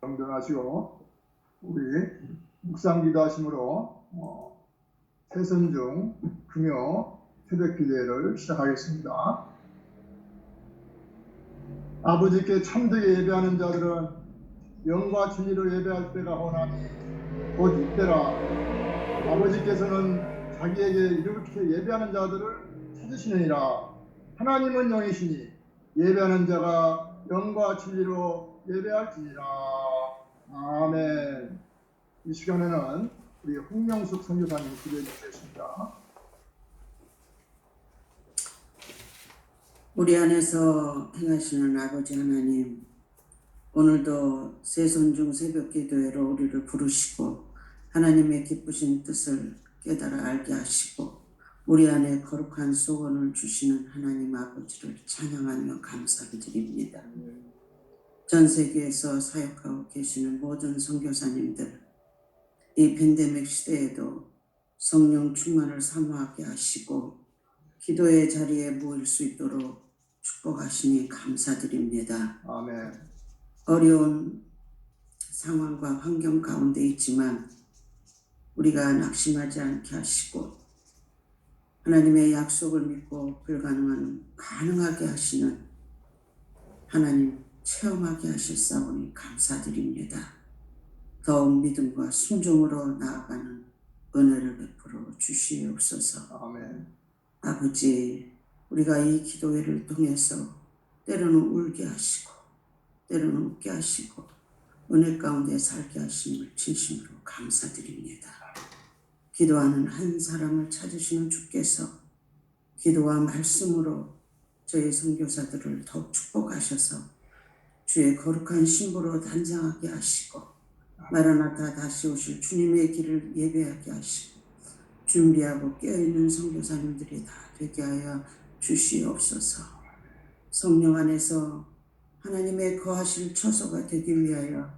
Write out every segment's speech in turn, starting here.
정정하시고 우리 묵상기도 하심으로 새선중 금요 새벽기도회를 시작하겠습니다. 아버지께 참되게 예배하는 자들은 영과 진리로 예배할 때가 오나니 곧 이때라. 아버지께서는 자기에게 이렇게 예배하는 자들을 찾으시느니라. 하나님은 영이시니 예배하는 자가 영과 진리로 예배할지니라. 아멘. 이 시간에는 우리 홍명숙 선교사님 기도해 주시겠습니다. 우리 안에서 행하시는 아버지 하나님, 오늘도 새손중 새벽기도회로 우리를 부르시고 하나님의 기쁘신 뜻을 깨달아 알게 하시고 우리 안에 거룩한 소원을 주시는 하나님 아버지를 찬양하며 감사드립니다. 전 세계에서 사역하고 계시는 모든 선교사님들, 이 팬데믹 시대에도 성령 충만을 사모하게 하시고 기도의 자리에 모일 수 있도록 축복하시니 감사드립니다. 아멘. 어려운 상황과 환경 가운데 있지만 우리가 낙심하지 않게 하시고 하나님의 약속을 믿고 불가능한 가능하게 하시는 하나님 체험하게 하실사오니 감사드립니다. 더욱 믿음과 순종으로 나아가는 은혜를 베풀어 주시옵소서. 아멘. 아버지, 우리가 이 기도회를 통해서 때로는 울게 하시고 때로는 웃게 하시고 은혜 가운데 살게 하심을 진심으로 감사드립니다. 기도하는 한 사람을 찾으시는 주께서 기도와 말씀으로 저희 선교사들을 더욱 축복하셔서 주의 거룩한 신부로 단장하게 하시고 마라나타 다시 오실 주님의 길을 예배하게 하시고 준비하고 깨어있는 선교사님들이 다 되게 하여 주시옵소서. 성령 안에서 하나님의 거하실 처소가 되기 위하여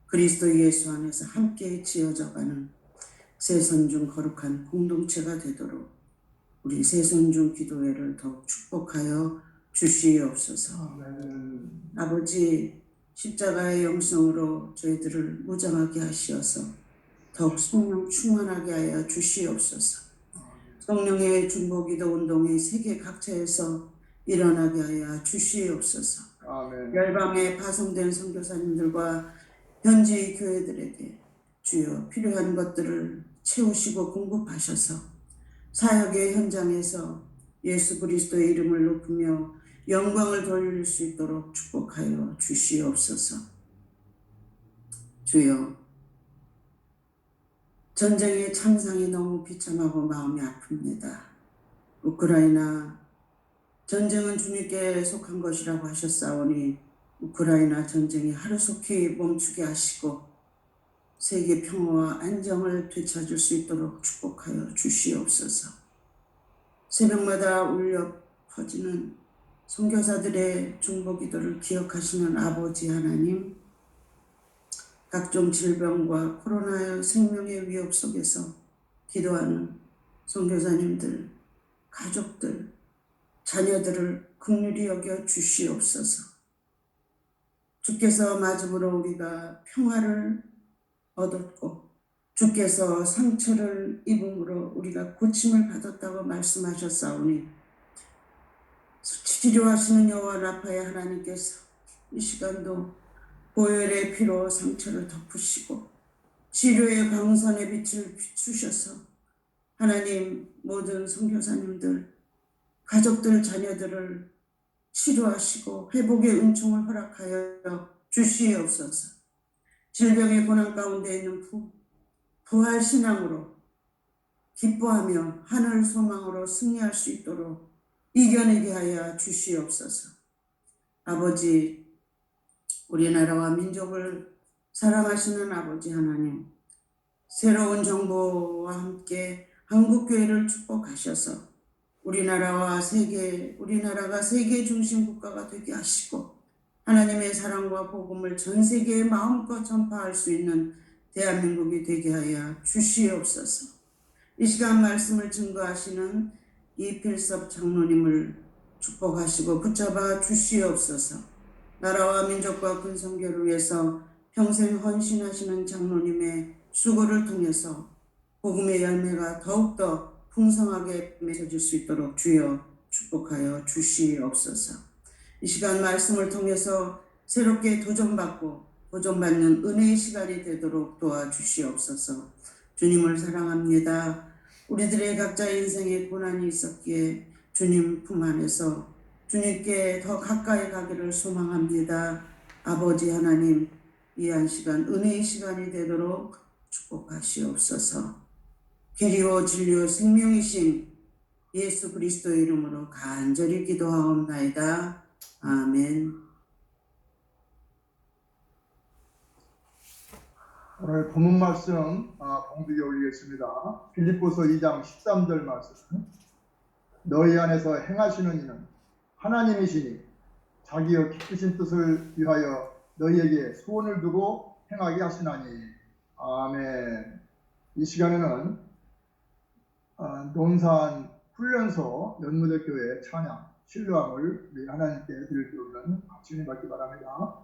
그리스도 예수 안에서 함께 지어져가는 새선중 거룩한 공동체가 되도록 우리 새선중 기도회를 더욱 축복하여 주시옵소서. 아버지, 십자가의 영성으로 저희들을 무장하게 하시어서 더욱 성령 충만하게 하여 주시옵소서. 성령의 중보기도 운동이 세계 각처에서 일어나게 하여 주시옵소서. 아멘. 열방에 파송된 선교사님들과 현지의 교회들에게 주여 필요한 것들을 채우시고 공급하셔서 사역의 현장에서 예수 그리스도의 이름을 높이며 영광을 돌릴 수 있도록 축복하여 주시옵소서. 주여, 전쟁의 참상이 너무 비참하고 마음이 아픕니다. 우크라이나 전쟁은 주님께 속한 것이라고 하셨사오니 우크라이나 전쟁이 하루속히 멈추게 하시고 세계 평화와 안정을 되찾을 수 있도록 축복하여 주시옵소서. 새벽마다 울려 퍼지는 선교사들의 중보기도를 기억하시는 아버지 하나님, 각종 질병과 코로나의 생명의 위협 속에서 기도하는 선교사님들, 가족들, 자녀들을 긍휼히 여겨 주시옵소서. 주께서 맞음으로 우리가 평화를 얻었고 주께서 상처를 입음으로 우리가 고침을 받았다고 말씀하셨사오니 치료하시는 여호와 라파의 하나님께서 이 시간도 보혈의 피로 상처를 덮으시고 치료의 광선의 빛을 비추셔서 하나님 모든 선교사님들, 가족들, 자녀들을 치료하시고 회복의 은총을 허락하여 주시옵소서. 질병의 고난 가운데 있는 부활신앙으로 기뻐하며 하늘 소망으로 승리할 수 있도록 이겨내게 하여 주시옵소서. 아버지, 우리나라와 민족을 사랑하시는 아버지 하나님, 새로운 정부와 함께 한국교회를 축복하셔서 우리나라가 세계 중심 국가가 되게 하시고 하나님의 사랑과 복음을 전 세계에 마음껏 전파할 수 있는 대한민국이 되게 하여 주시옵소서. 이 시간 말씀을 증거하시는 이필섭 장로님을 축복하시고 붙잡아 주시옵소서. 나라와 민족과 큰 선교를 위해서 평생 헌신하시는 장로님의 수고를 통해서 복음의 열매가 더욱더 풍성하게 맺어질 수 있도록 주여 축복하여 주시옵소서. 이 시간 말씀을 통해서 새롭게 도전받는 은혜의 시간이 되도록 도와주시옵소서. 주님을 사랑합니다. 우리들의 각자 인생에 고난이 있었기에 주님 품 안에서 주님께 더 가까이 가기를 소망합니다. 아버지 하나님, 이 한 시간 은혜의 시간이 되도록 축복하시옵소서. 계리오 진리오 생명이신 예수 그리스도의 이름으로 간절히 기도하옵나이다. 아멘. 오늘 본문 말씀 봉독에 올리겠습니다. 빌립보서 2장 13절 말씀. 너희 안에서 행하시는 이는 하나님이시니 자기의 기쁘신 뜻을 위하여 너희에게 소원을 두고 행하게 하시나니. 아멘. 이 시간에는 논산 훈련소 연무대교회 찬양 신뢰함을 우리 하나님께 드릴 수 있는 주님 받기 바랍니다.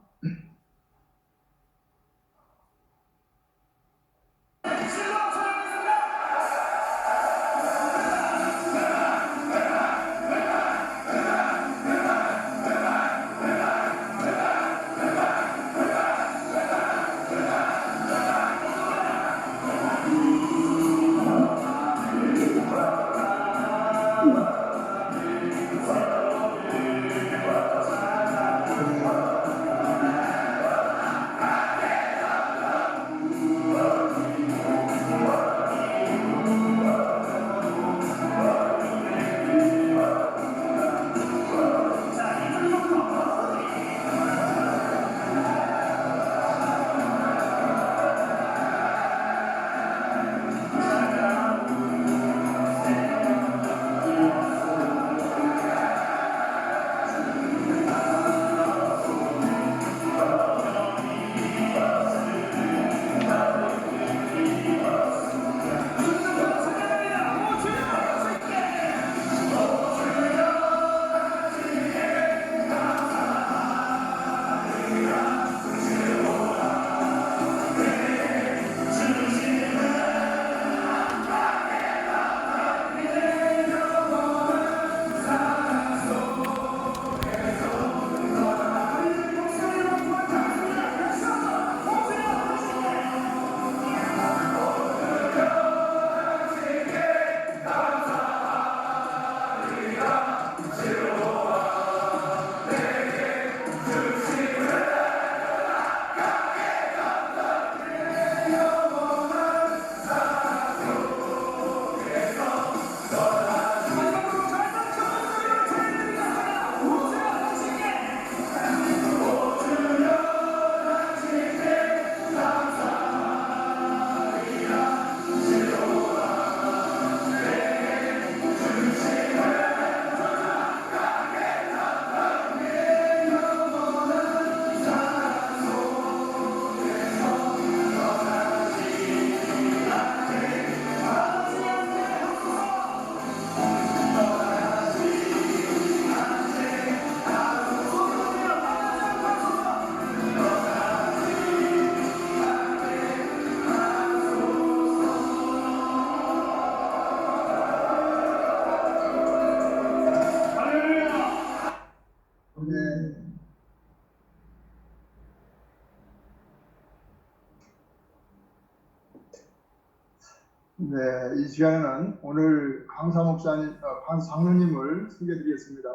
네, 이 시간에는 오늘 강사 목사님, 강사 장로님을 소개해드리겠습니다.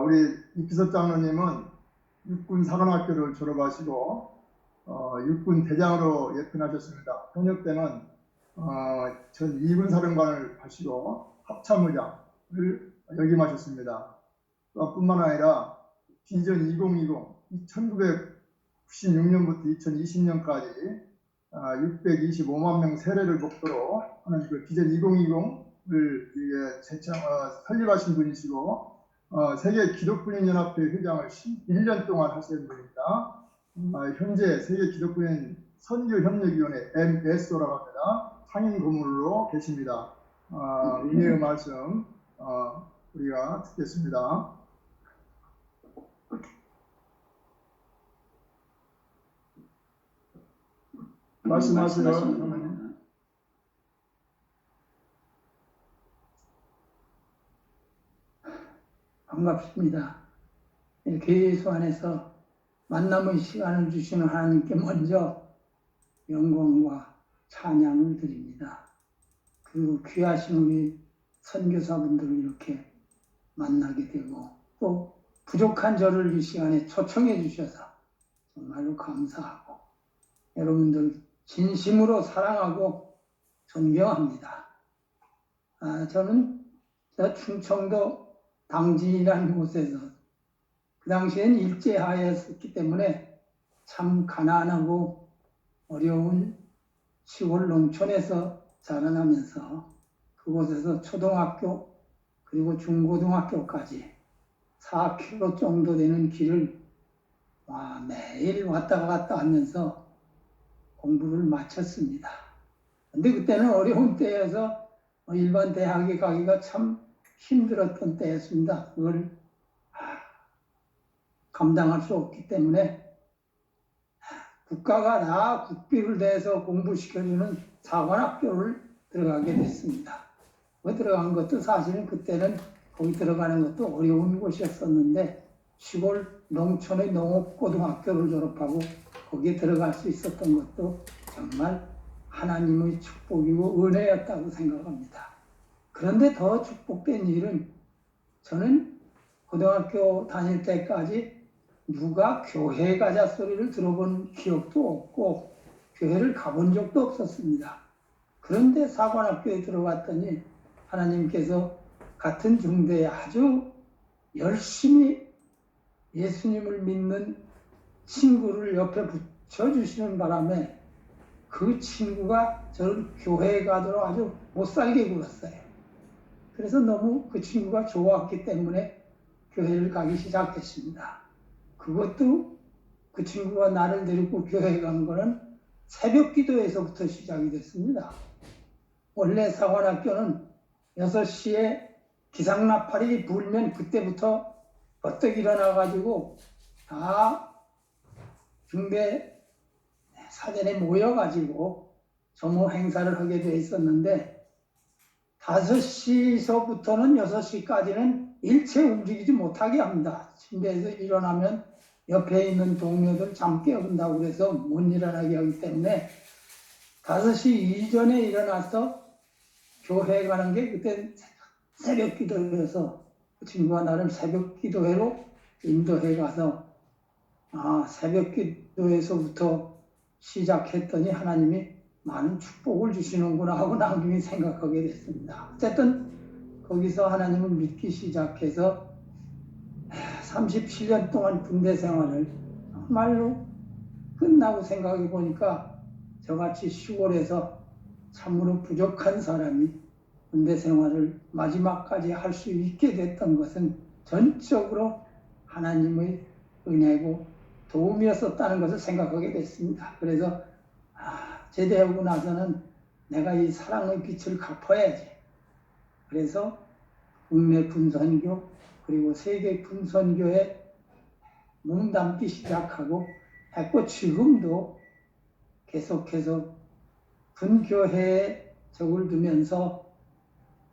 우리 이기섭 장로님은 육군 사관학교를 졸업하시고 육군 대장으로 예편하셨습니다. 현역 때는 전 2군 사령관을 하시고 합참의장을 역임하셨습니다. 뿐만 아니라 비전 2020, 1996년부터 2020년까지 625만 명 세례를 목표로 하는 그 비전 2020을 설립하신 분이시고 세계 기독군인 연합회 회장을 1년 동안 하신 분입니다. 현재 세계 기독군인 선교협력위원회 MSO라고 합니다. 상임 고문으로 계십니다. 은혜의 말씀 우리가 듣겠습니다. 말씀하시라. 반갑습니다. 이렇게 예수 안에서 만남의 시간을 주시는 하나님께 먼저 영광과 찬양을 드립니다. 그리고 귀하신 우리 선교사분들을 이렇게 만나게 되고 또 부족한 저를 이 시간에 초청해 주셔서 정말로 감사하고 여러분들 진심으로 사랑하고 존경합니다. 저는 충청도 당진이라는 곳에서 그 당시엔 일제하였기 때문에 참 가난하고 어려운 시골 농촌에서 자라나면서 그곳에서 초등학교 그리고 중고등학교까지 4km 정도 되는 길을 매일 왔다 갔다 하면서 공부를 마쳤습니다. 근데 그때는 어려운 때여서 일반 대학에 가기가 참 힘들었던 때였습니다. 그걸 감당할 수 없기 때문에 국가가 다 국비를 내서 공부시켜주는 사관학교를 들어가게 됐습니다. 들어간 것도 사실은 그때는 거기 들어가는 것도 어려운 곳이었었는데 시골 농촌의 농업고등학교를 졸업하고 거기에 들어갈 수 있었던 것도 정말 하나님의 축복이고 은혜였다고 생각합니다. 그런데 더 축복된 일은 저는 고등학교 다닐 때까지 누가 교회 가자 소리를 들어본 기억도 없고 교회를 가본 적도 없었습니다. 그런데 사관학교에 들어갔더니 하나님께서 같은 중대에 아주 열심히 예수님을 믿는 친구를 옆에 붙여주시는 바람에 그 친구가 저를 교회에 가도록 아주 못살게 굴었어요. 그래서 너무 그 친구가 좋았기 때문에 교회를 가기 시작했습니다. 그것도 그 친구가 나를 데리고 교회에 간 거는 새벽 기도에서부터 시작이 됐습니다. 원래 사관학교는 6시에 기상나팔이 불면 그때부터 버뜩 일어나가지고 다 중대 사전에 모여가지고 점호 행사를 하게 돼 있었는데 5시서부터는 6시까지는 일체 움직이지 못하게 합니다. 침대에서 일어나면 옆에 있는 동료들 잠 깨운다고 그래서 못 일어나게 하기 때문에 5시 이전에 일어나서 교회에 가는 게 그때 새벽 기도여서 그 친구가 나를 새벽 기도회로 인도해 가서 새벽 기도에서부터 시작했더니 하나님이 많은 축복을 주시는구나 하고 나중에 생각하게 됐습니다. 어쨌든 거기서 하나님을 믿기 시작해서 37년 동안 군대 생활을 정말로 끝나고 생각해 보니까 저같이 시골에서 참으로 부족한 사람이 군대 생활을 마지막까지 할 수 있게 됐던 것은 전적으로 하나님의 은혜고 도움이었었다는 것을 생각하게 됐습니다. 그래서 제대하고 나서는 내가 이 사랑의 빛을 갚아야지. 그래서 국내 군선교 그리고 세계 군선교에 몸담기 시작하고 했고 지금도 계속해서 군교회에 적을 두면서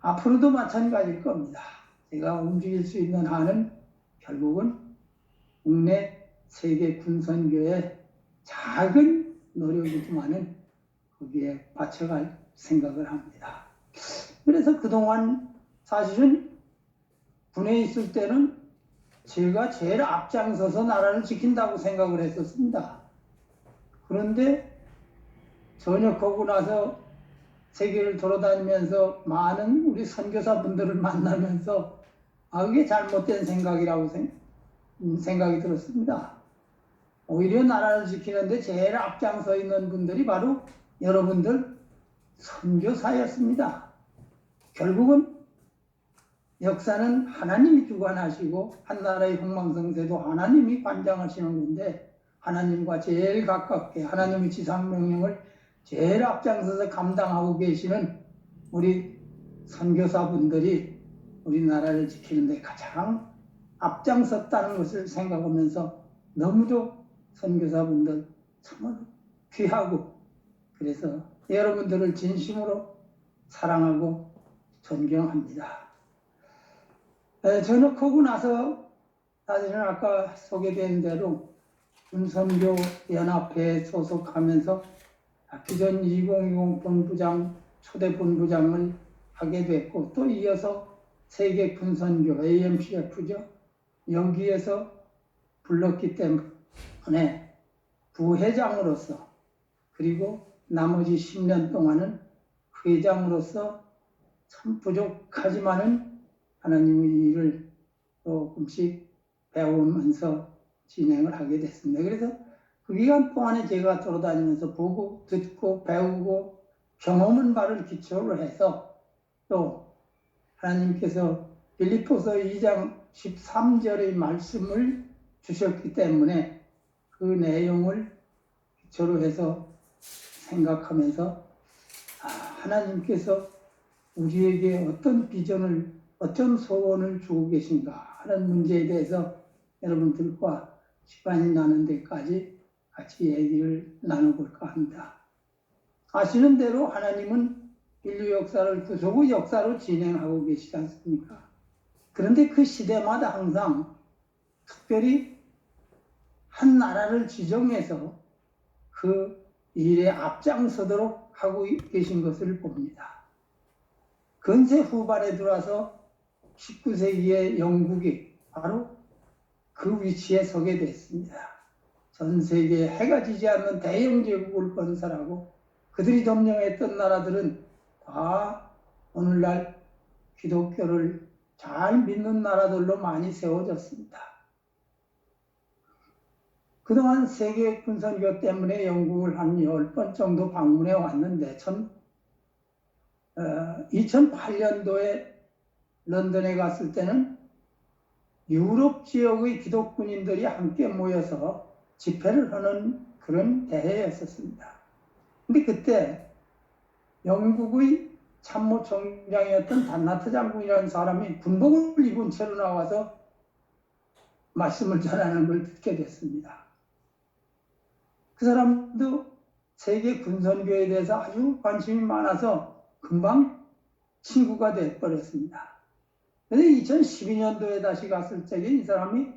앞으로도 마찬가지일 겁니다. 제가 움직일 수 있는 한은 결국은 국내 세계 군선교의 작은 노력이지만은 거기에 바쳐갈 생각을 합니다. 그래서 그동안 사실은 군에 있을 때는 제가 제일 앞장서서 나라를 지킨다고 생각을 했었습니다. 그런데 전역하고 나서 세계를 돌아다니면서 많은 우리 선교사분들을 만나면서 그게 잘못된 생각이라고 생각이 들었습니다. 오히려 나라를 지키는데 제일 앞장서 있는 분들이 바로 여러분들 선교사였습니다. 결국은 역사는 하나님이 주관하시고 한 나라의 흥망성쇠도 하나님이 관장하시는 건데 하나님과 제일 가깝게 하나님의 지상명령을 제일 앞장서서 감당하고 계시는 우리 선교사분들이 우리나라를 지키는 데 가장 앞장섰다는 것을 생각하면서 너무도 선교사분들 참 귀하고 그래서 여러분들을 진심으로 사랑하고 존경합니다. 전역하고 나서 사실은 아까 소개된 대로 군선교 연합회에 소속하면서 기존 2020 본부장, 초대 본부장을 하게 됐고, 또 이어서 세계 군선교 AMCF죠. 여기에서 불렀기 때문에 부회장으로서, 그리고 나머지 10년 동안은 회장으로서 참 부족하지만은 하나님의 일을 조금씩 배우면서 진행을 하게 됐습니다. 그래서 그 기간 동안에 제가 돌아다니면서 보고 듣고 배우고 경험한 바를 기초로 해서, 또 하나님께서 빌립보서 2장 13절의 말씀을 주셨기 때문에 그 내용을 기초로 해서 생각하면서 하나님께서 우리에게 어떤 비전을, 어떤 소원을 주고 계신가 하는 문제에 대해서 여러분들과 시간이 나는 데까지 같이 얘기를 나눠볼까 합니다. 아시는 대로 하나님은 인류 역사를 구속의 역사로 진행하고 계시지 않습니까? 그런데 그 시대마다 항상 특별히 한 나라를 지정해서 그 일에 앞장서도록 하고 계신 것을 봅니다. 근세 후반에 들어와서 19세기의 영국이 바로 그 위치에 서게 됐습니다. 전 세계에 해가 지지 않는 대영 제국을 건설하고 그들이 점령했던 나라들은 다 오늘날 기독교를 잘 믿는 나라들로 많이 세워졌습니다. 그동안 세계 군선교 때문에 영국을 한 10번 정도 방문해 왔는데 2008년도에 런던에 갔을 때는 유럽 지역의 기독군인들이 함께 모여서 집회를 하는 그런 대회였었습니다. 근데 그때 영국의 참모총장이었던 단나트 장군이라는 사람이 군복을 입은 채로 나와서 말씀을 전하는 걸 듣게 됐습니다. 그 사람도 세계 군선교에 대해서 아주 관심이 많아서 금방 친구가 돼버렸습니다. 그런데 2012년도에 다시 갔을 적에 이 사람이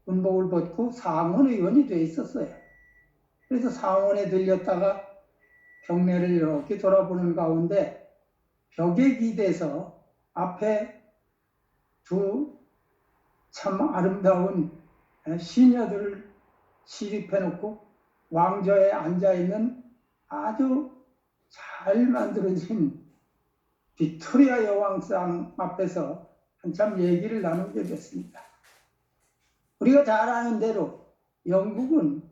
군복을 벗고 상원 의원이 돼 있었어요. 그래서 상원에 들렸다가 경례를 이렇게 돌아보는 가운데 벽에 기대서 앞에 두 참 아름다운 시녀들을 시립해 놓고 왕좌에 앉아있는 아주 잘 만들어진 빅토리아 여왕상 앞에서 한참 얘기를 나누게 됐습니다. 우리가 잘 아는 대로 영국은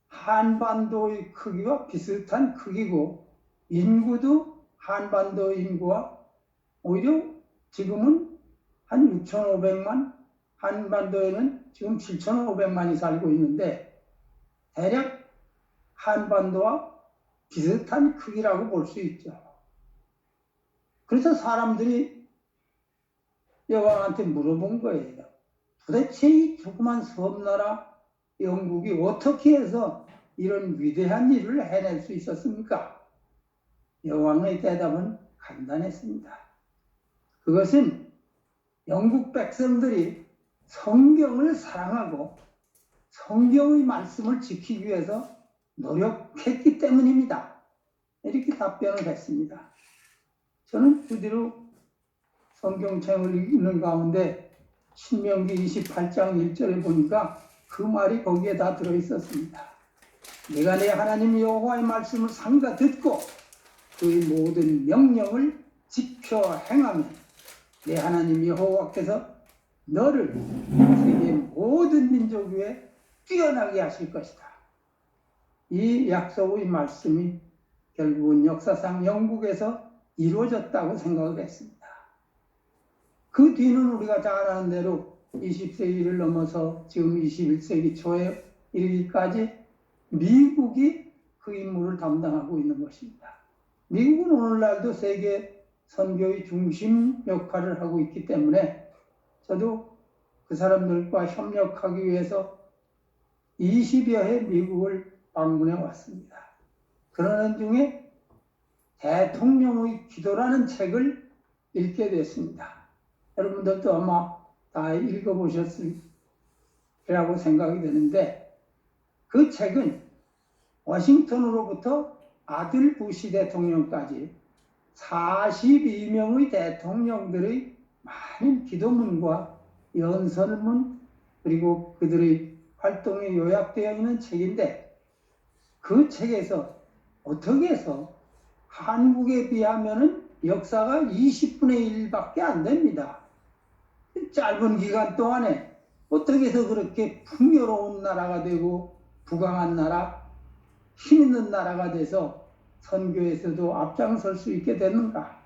한반도의 크기와 비슷한 크기고 인구도 한반도 인구와 오히려 지금은 한 6,500만, 한반도에는 지금 7,500만이 살고 있는데 대략 한반도와 비슷한 크기라고 볼 수 있죠. 그래서 사람들이 여왕한테 물어본 거예요. 도대체 이 조그만 섬나라 영국이 어떻게 해서 이런 위대한 일을 해낼 수 있었습니까? 여왕의 대답은 간단했습니다. 그것은 영국 백성들이 성경을 사랑하고 성경의 말씀을 지키기 위해서 노력했기 때문입니다. 이렇게 답변을 했습니다. 저는 그 뒤로 성경책을 읽는 가운데 신명기 28장 1절에 보니까 그 말이 거기에 다 들어있었습니다. 내가 내 하나님 여호와의 말씀을 삼가 듣고 그의 모든 명령을 지켜 행하면 내 하나님 여호와께서 너를 세계 모든 민족 위에 뛰어나게 하실 것이다. 이 약속의 말씀이 결국은 역사상 영국에서 이루어졌다고 생각을 했습니다. 그 뒤는 우리가 잘 아는 대로 20세기를 넘어서 지금 21세기 초에 이르기까지 미국이 그 임무를 담당하고 있는 것입니다. 미국은 오늘날도 세계 선교의 중심 역할을 하고 있기 때문에 저도 그 사람들과 협력하기 위해서 20여 해 미국을 방문해 왔습니다. 그러는 중에 대통령의 기도라는 책을 읽게 됐습니다. 여러분들도 아마 다 읽어보셨을 거라고 생각이 드는데, 그 책은 워싱턴으로부터 아들 부시 대통령까지 42명의 대통령들의 많은 기도문과 연설문, 그리고 그들의 활동에 요약되어 있는 책인데, 그 책에서 어떻게 해서 한국에 비하면 역사가 20분의 1밖에 안 됩니다. 짧은 기간 동안에 어떻게 해서 그렇게 풍요로운 나라가 되고 부강한 나라, 힘 있는 나라가 돼서 선교에서도 앞장설 수 있게 됐는가?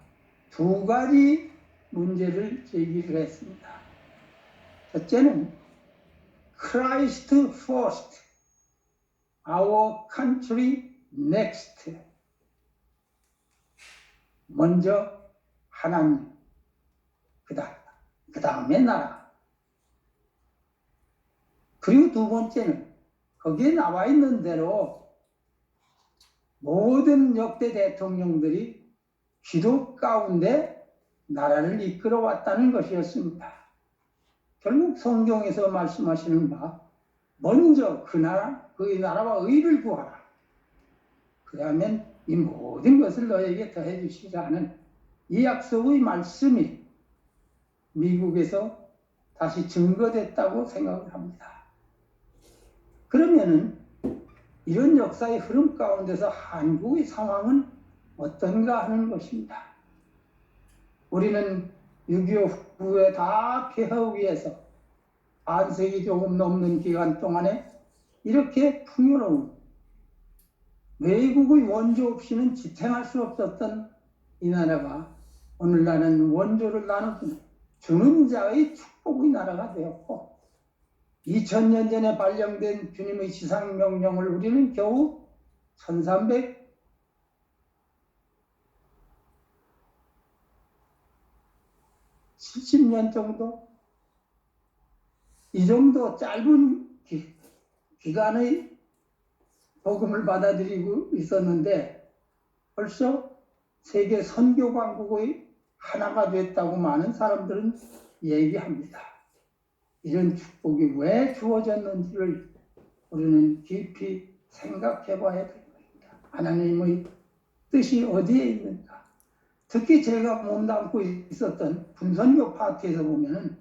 두 가지 문제를 제기를 했습니다. 첫째는 Christ first, our country next. 먼저 하나님, 그 다음에 나라. 그리고 두 번째는 거기에 나와 있는 대로 모든 역대 대통령들이 기도 가운데 나라를 이끌어 왔다는 것이었습니다. 결국 성경에서 말씀하시는 바, 먼저 그 나라와 의를 구하라. 그 다음엔 이 모든 것을 너에게 더해 주시라는 이 약속의 말씀이 미국에서 다시 증거됐다고 생각을 합니다. 그러면은 이런 역사의 흐름 가운데서 한국의 상황은 어떤가 하는 것입니다. 우리는 6.25 후에 다 폐허 위에서 반세기 조금 넘는 기간 동안에 이렇게 풍요로운, 외국의 원조 없이는 지탱할 수 없었던 이 나라가 오늘날은 원조를 나눠주는 자의 축복의 나라가 되었고, 2000년 전에 발령된 주님의 지상명령을 우리는 겨우 1370년 정도, 이 정도 짧은 기간의 복음을 받아들이고 있었는데 벌써 세계 선교 강국의 하나가 됐다고 많은 사람들은 얘기합니다. 이런 축복이 왜 주어졌는지를 우리는 깊이 생각해 봐야 될 것입니다. 하나님의 뜻이 어디에 있는가? 특히 제가 몸담고 있었던 분선교 파트에서 보면은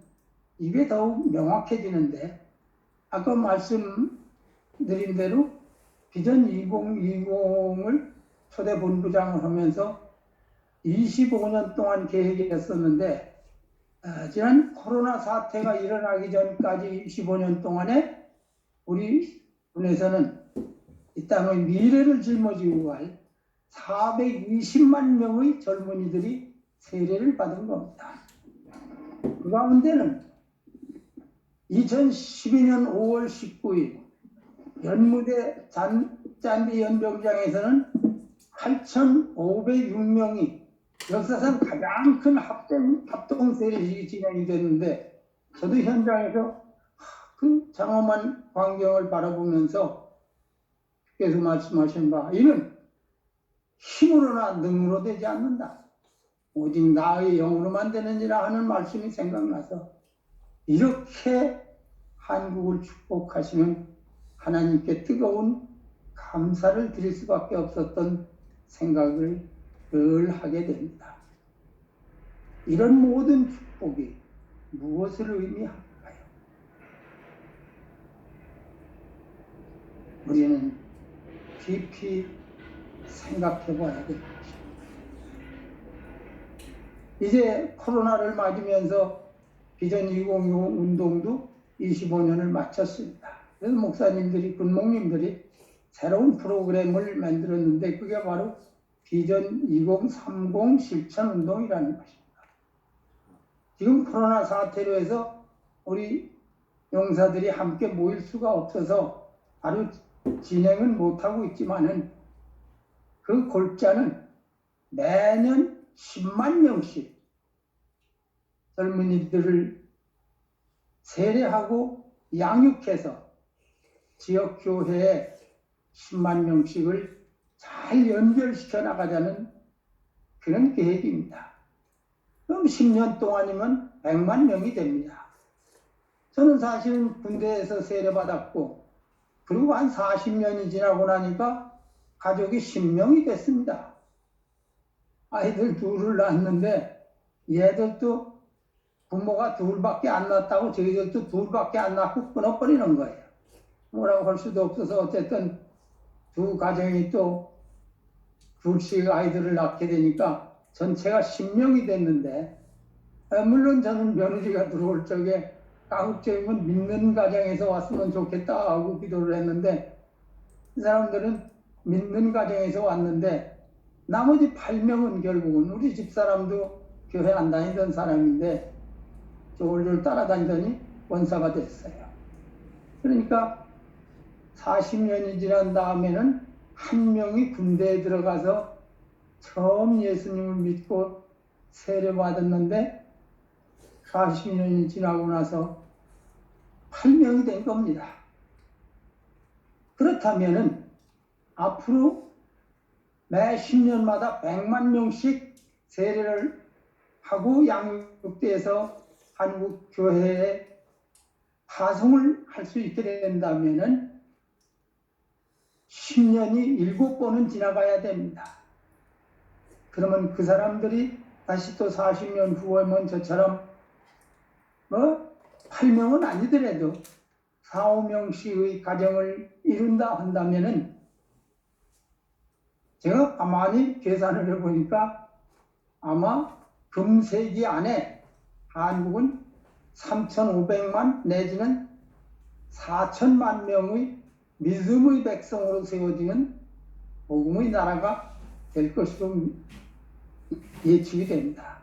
이게 더욱 명확해지는데, 아까 말씀드린 대로 비전 2020을 초대 본부장을 하면서 25년 동안 계획했었는데, 지난 코로나 사태가 일어나기 전까지 25년 동안에 우리 군에서는 이 땅의 미래를 짊어지고 갈 420만 명의 젊은이들이 세례를 받은 겁니다. 그 가운데는 2012년 5월 19일 연무대 잔디 연병장에서는 8,506명이 역사상 가장 큰 합동 세례식이 진행이 됐는데, 저도 현장에서 그 장엄한 광경을 바라보면서 계속 말씀하신 바, 이는 힘으로나 능으로 되지 않는다, 오직 나의 영으로만 되느니라 하는 말씀이 생각나서, 이렇게 한국을 축복하시는 하나님께 뜨거운 감사를 드릴 수밖에 없었던 생각을 늘 하게 됩니다. 이런 모든 축복이 무엇을 의미할까요? 우리는 깊이 생각해 봐야 될 것입니다. 이제 코로나를 맞으면서 비전 2060 운동도 25년을 마쳤습니다. 그래서 목사님들이, 군목님들이 새로운 프로그램을 만들었는데, 그게 바로 비전 2030 실천 운동이라는 것입니다. 지금 코로나 사태로 해서 우리 용사들이 함께 모일 수가 없어서 바로 진행은 못하고 있지만은, 그 골자는 매년 10만 명씩 젊은이들을 세례하고 양육해서 지역교회에 10만 명씩을 잘 연결시켜 나가자는 그런 계획입니다. 그럼 10년 동안이면 100만 명이 됩니다. 저는 사실은 군대에서 세례받았고 그리고 한 40년이 지나고 나니까 가족이 10명이 됐습니다. 아이들 둘을 낳았는데 얘들도 부모가 둘밖에 안 낳았다고 저희들도 둘밖에 안 낳고 끊어버리는 거예요. 뭐라고 할 수도 없어서 어쨌든 두 가정이 또 둘씩 아이들을 낳게 되니까 전체가 10명이 됐는데 물론 저는 며느리가 들어올 적에 가급적이면 믿는 가정에서 왔으면 좋겠다 하고 기도를 했는데 이 사람들은 믿는 가정에서 왔는데 나머지 8명은 결국은 우리 집사람도 교회 안 다니던 사람인데 졸졸 따라다니더니 원사가 됐어요. 그러니까 40년이 지난 다음에는 한 명이 군대에 들어가서 처음 예수님을 믿고 세례받았는데 40년이 지나고 나서 8명이 된 겁니다. 그렇다면은 앞으로 매 10년마다 100만 명씩 세례를 하고 양육돼서 한국 교회에 파송을 할 수 있게 된다면은 10년이 7번은 지나가야 됩니다. 그러면 그 사람들이 다시 또 40년 후에면 저처럼 8명은 아니더라도 4, 5명씩의 가정을 이룬다 한다면은 제가 가만히 계산을 해보니까 아마 금세기 안에 한국은 3,500만 내지는 4천만 명의 믿음의 백성으로 세워지는 복음의 나라가 될 것으로 예측이 됩니다.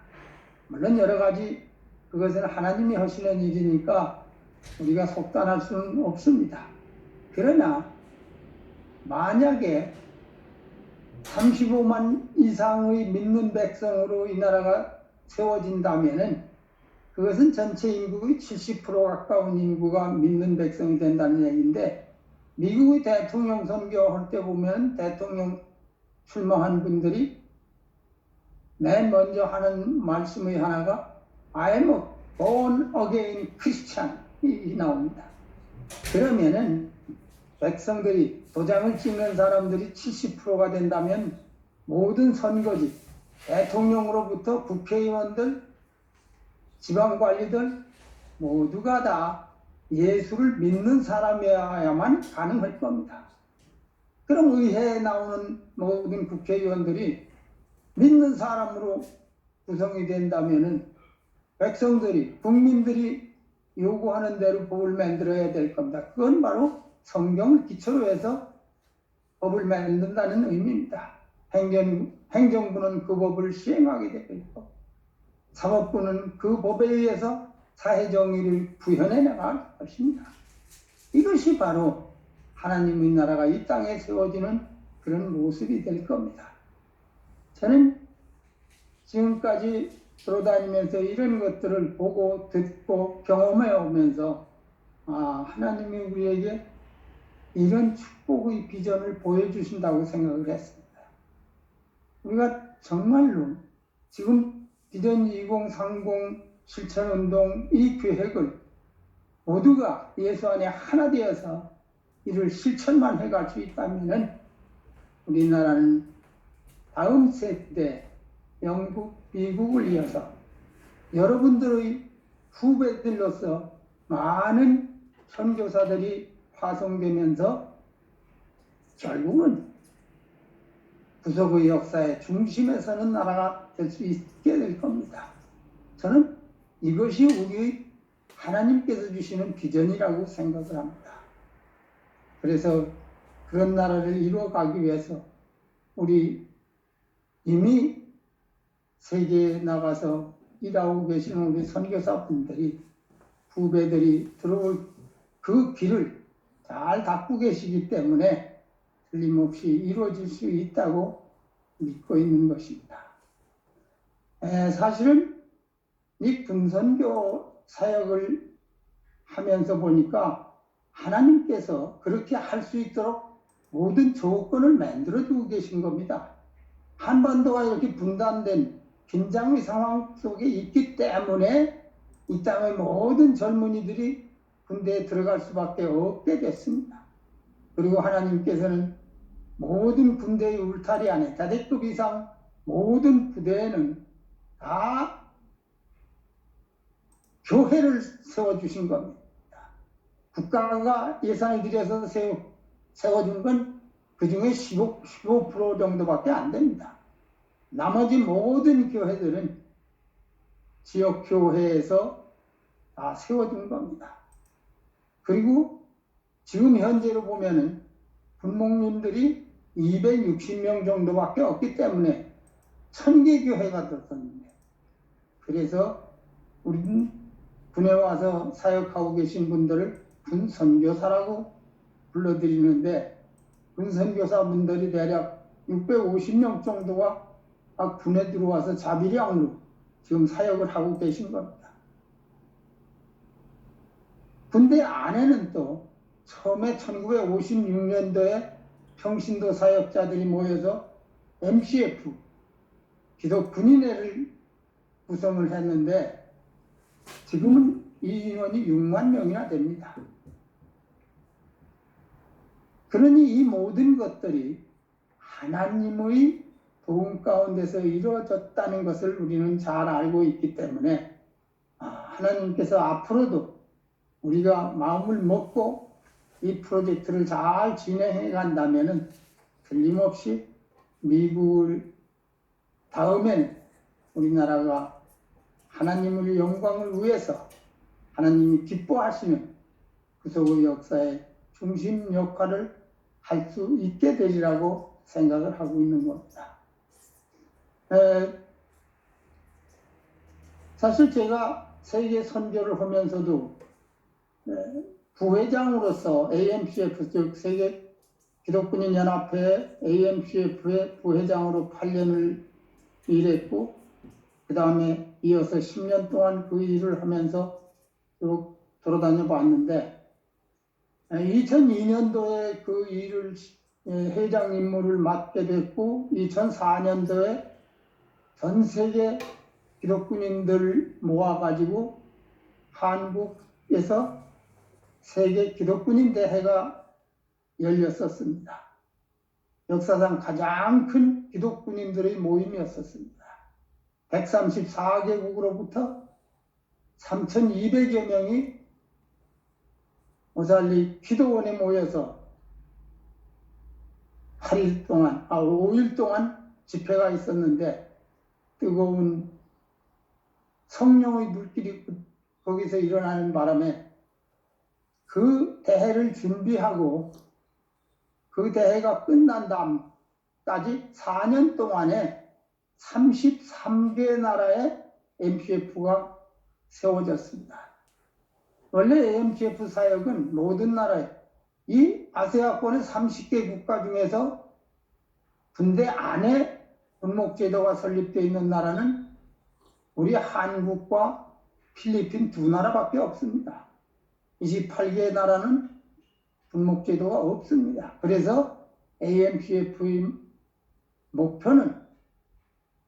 물론 여러 가지 그것은 하나님이 하시는 일이니까 우리가 속단할 수는 없습니다. 그러나 만약에 35만 이상의 믿는 백성으로 이 나라가 세워진다면은 그것은 전체 인구의 70% 가까운 인구가 믿는 백성이 된다는 얘기인데 미국의 대통령 선거할 때 보면 대통령 출마한 분들이 맨 먼저 하는 말씀의 하나가 I am a born again Christian이 나옵니다. 그러면은 백성들이 도장을 찍는 사람들이 70%가 된다면 모든 선거지 대통령으로부터 국회의원들 지방관리들 모두가 다 예수를 믿는 사람이어야만 가능할 겁니다. 그럼 의회에 나오는 모든 국회의원들이 믿는 사람으로 구성이 된다면은 백성들이 국민들이 요구하는 대로 법을 만들어야 될 겁니다. 그건 바로 성경을 기초로 해서 법을 만든다는 의미입니다. 행정부는 그 법을 시행하게 되고 사법부는 그 법에 의해서 사회정의를 구현해 나갈 것입니다. 이것이 바로 하나님의 나라가 이 땅에 세워지는 그런 모습이 될 겁니다. 저는 지금까지 돌아다니면서 이런 것들을 보고 듣고 경험해 오면서 하나님이 우리에게 이런 축복의 비전을 보여주신다고 생각을 했습니다. 우리가 정말로 지금 비전 2030 실천운동 이 계획을 모두가 예수 안에 하나 되어서 이를 실천만 해갈 수 있다면 우리나라는 다음 세대 영국, 미국을 이어서 여러분들의 후배들로서 많은 선교사들이 파송되면서 결국은 구속의 역사의 중심에 서는 나라가 될 수 있게 될 겁니다. 저는 이것이 우리 하나님께서 주시는 비전이라고 생각을 합니다. 그래서 그런 나라를 이루어가기 위해서 우리 이미 세계에 나가서 일하고 계시는 우리 선교사분들이 후배들이 들어올 그 길을 잘 닦고 계시기 때문에 틀림없이 이루어질 수 있다고 믿고 있는 것입니다. 사실은 이 군선교 사역을 하면서 보니까 하나님께서 그렇게 할 수 있도록 모든 조건을 만들어주고 계신 겁니다. 한반도가 이렇게 분단된 긴장의 상황 속에 있기 때문에 이 땅의 모든 젊은이들이 군대에 들어갈 수밖에 없게 됐습니다. 그리고 하나님께서는 모든 군대의 울타리 안에 대대급 이상 모든 부대에는 다 교회를 세워주신 겁니다. 국가가 예산을 들여서 세워준 건 그 중에 15% 정도밖에 안 됩니다. 나머지 모든 교회들은 지역교회에서 다 세워준 겁니다. 그리고 지금 현재로 보면은 군목님들이 260명 정도밖에 없기 때문에 1000개 교회가 들었는데, 그래서 우리는 군에 와서 사역하고 계신 분들을 군선교사라고 불러드리는데, 군선교사분들이 대략 650명 정도가 군에 들어와서 자비량으로 지금 사역을 하고 계신 겁니다. 군대 안에는 또 처음에 1956년도에 평신도 사역자들이 모여서 MCF 기독군인회를 구성을 했는데, 지금은 이 인원이 6만 명이나 됩니다. 그러니 이 모든 것들이 하나님의 도움 가운데서 이루어졌다는 것을 우리는 잘 알고 있기 때문에 하나님께서 앞으로도 우리가 마음을 먹고 이 프로젝트를 잘 진행해 간다면 틀림없이 미국을 다음엔 우리나라가 하나님의 영광을 위해서 하나님이 기뻐하시는 구속의 역사의 중심 역할을 할 수 있게 되리라고 생각을 하고 있는 겁니다. 사실 제가 세계 선교를 하면서도 부회장으로서 AMCF, 즉 세계 기독군인 연합회 AMCF의 부회장으로 8년을 일했고, 그 다음에 이어서 10년 동안 그 일을 하면서 쭉 돌아다녀 봤는데, 2002년도에 그 일을 회장 임무를 맡게 됐고, 2004년도에 전 세계 기독군인들을 모아가지고 한국에서 세계 기독군인 대회가 열렸었습니다. 역사상 가장 큰 기독군인들의 모임이었었습니다. 134개국으로부터 3,200여 명이 모살리 기도원에 모여서 5일 동안 집회가 있었는데, 뜨거운 성령의 물길이 거기서 일어나는 바람에 그 대회를 준비하고 그 대회가 끝난 다음까지 4년 동안에 33개 나라의 MCF가 세워졌습니다. 원래 AMCF 사역은 모든 나라에, 이 아세아권의 30개 국가 중에서 군대 안에 군목제도가 설립되어 있는 나라는 우리 한국과 필리핀 두 나라밖에 없습니다. 28개 나라는 군목제도가 없습니다. 그래서 AMCF의 목표는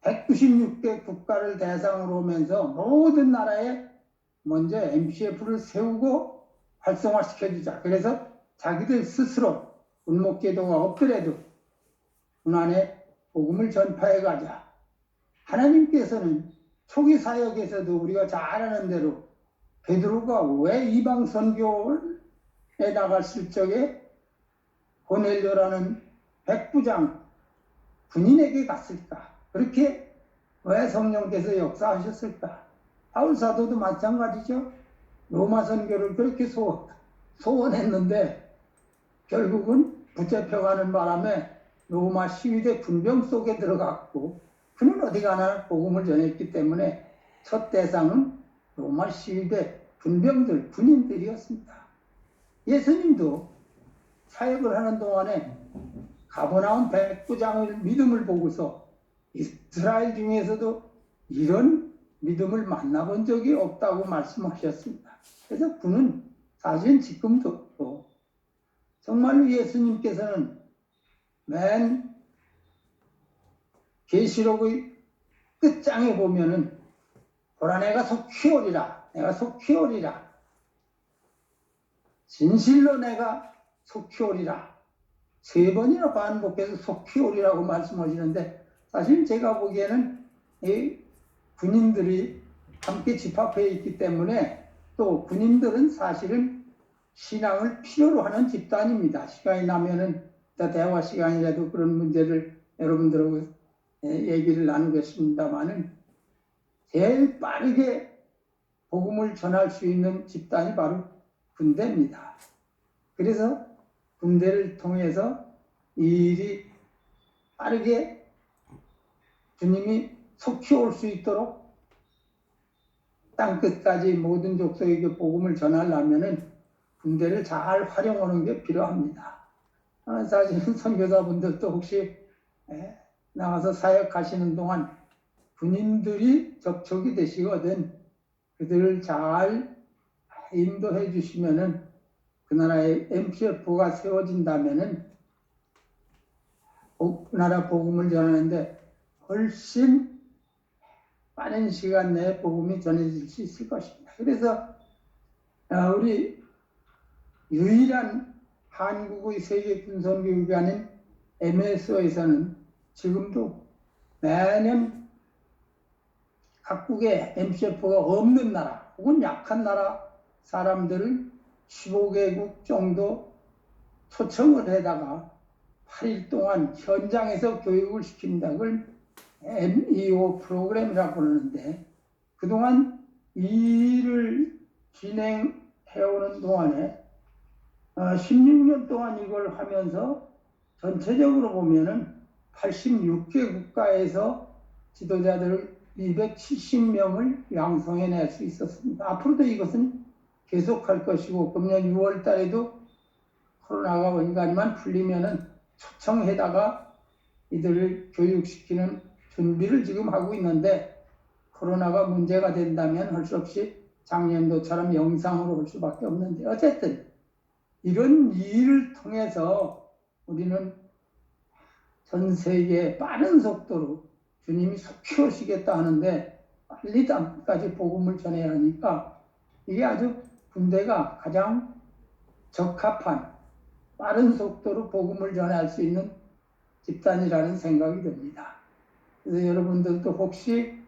196개 국가를 대상으로 하면서 모든 나라에 먼저 MCF를 세우고 활성화시켜주자. 그래서 자기들 스스로 군목제도가 없더라도 군 안에 복음을 전파해 가자. 하나님께서는 초기 사역에서도 우리가 잘 아는 대로 베드로가 왜 이방 선교에 나갔을 적에 고넬료라는 백부장 군인에게 갔을까? 그렇게 왜 성령께서 역사하셨을까? 바울 사도도 마찬가지죠. 로마 선교를 그렇게 소원했는데 결국은 붙잡혀가는 바람에 로마 시위대 군병 속에 들어갔고, 그는 어디 가나 복음을 전했기 때문에 첫 대상은 로마 시위대 군병들, 군인들이었습니다. 예수님도 사역을 하는 동안에 가버나움 백부장의 믿음을 보고서 이스라엘 중에서도 이런 믿음을 만나본 적이 없다고 말씀하셨습니다. 그래서 그는 사실 지금도 정말로 예수님께서는 맨 계시록의 끝장에 보면은 보라 내가 속히 오리라, 내가 속히 오리라, 진실로 내가 속히 오리라, 3번이나 반복해서 속히 오리라고 말씀하시는데, 사실 제가 보기에는 이 군인들이 함께 집합해 있기 때문에, 또 군인들은 사실은 신앙을 필요로 하는 집단입니다. 시간이 나면은 대화 시간이라도 그런 문제를 여러분들하고 얘기를 나누겠습니다만은, 제일 빠르게 복음을 전할 수 있는 집단이 바로 군대입니다. 그래서 군대를 통해서 이 일이 빠르게 주님이 속히 올 수 있도록 땅끝까지 모든 족속에게 복음을 전하려면은 군대를 잘 활용하는 게 필요합니다. 사실은 선교사분들도 혹시 나가서 사역하시는 동안 군인들이 접촉이 되시거든, 그들을 잘 인도해 주시면은 그 나라에 MPF가 세워진다면은 그 나라 복음을 전하는데 훨씬 빠른 시간 내에 복음이 전해질 수 있을 것입니다. 그래서 우리 유일한 한국의 세계 군선교육이 아닌 MSO에서는 지금도 매년 각국에 MCF가 없는 나라 혹은 약한 나라 사람들을 15개국 정도 초청을 해다가 8일 동안 현장에서 교육을 시킵니다. 그걸 MEO 프로그램이라고 그러는데, 그동안 이 일을 진행해오는 동안에 16년 동안 이걸 하면서 전체적으로 보면은 86개 국가에서 지도자들을 270명을 양성해낼 수 있었습니다. 앞으로도 이것은 계속할 것이고, 금년 6월 달에도 코로나가 원간만 풀리면은 초청해다가 이들을 교육시키는 준비를 지금 하고 있는데, 코로나가 문제가 된다면 할 수 없이 작년도처럼 영상으로 할 수밖에 없는데, 어쨌든 이런 일을 통해서 우리는 전 세계에 빠른 속도로 주님이 속히 오시겠다 하는데 빨리 땅까지 복음을 전해야 하니까, 이게 아주 군대가 가장 적합한 빠른 속도로 복음을 전할 수 있는 집단이라는 생각이 듭니다. 그래서 여러분들도 혹시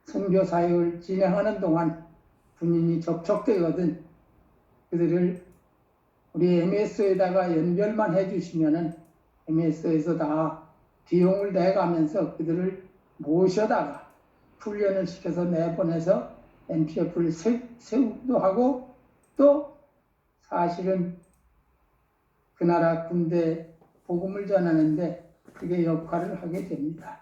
선교 사역을 진행하는 동안 군인이 접촉되거든 그들을 우리 MS에다가 연결만 해주시면은 MS에서 다 비용을 내가면서 그들을 모셔다가 훈련을 시켜서 내보내서 MPF를 세우기도 하고, 또 사실은 그 나라 군대 복음을 전하는데 그게 역할을 하게 됩니다.